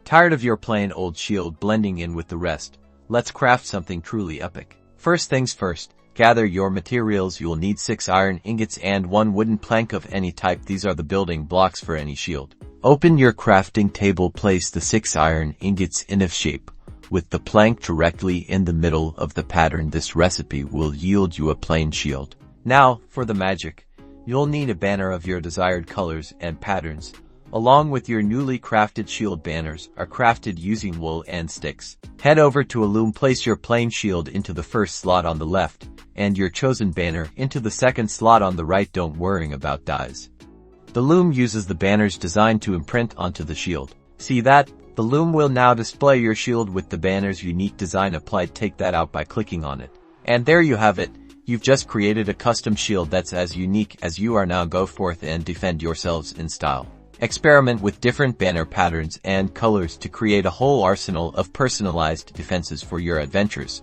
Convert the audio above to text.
Tired of your plain old shield blending in with the rest? Let's craft something truly epic. First things first, gather your materials. You'll need 6 iron ingots and 1 wooden plank of any type. These are the building blocks for any shield. Open your crafting table, place the 6 iron ingots in F shape, with the plank directly in the middle of the pattern. This recipe will yield you a plain shield. Now, for the magic. You'll need a banner of your desired colors and patterns, along with your newly crafted shield. Banners are crafted using wool and sticks. Head over to a loom, place your plain shield into the first slot on the left, and your chosen banner into the second slot on the right. Don't worry about dyes. The loom uses the banner's design to imprint onto the shield. See that? The loom will now display your shield with the banner's unique design applied. Take that out by clicking on it. And there you have it. You've just created a custom shield that's as unique as you are. Now go forth and defend yourselves in style. Experiment with different banner patterns and colors to create a whole arsenal of personalized defenses for your adventures.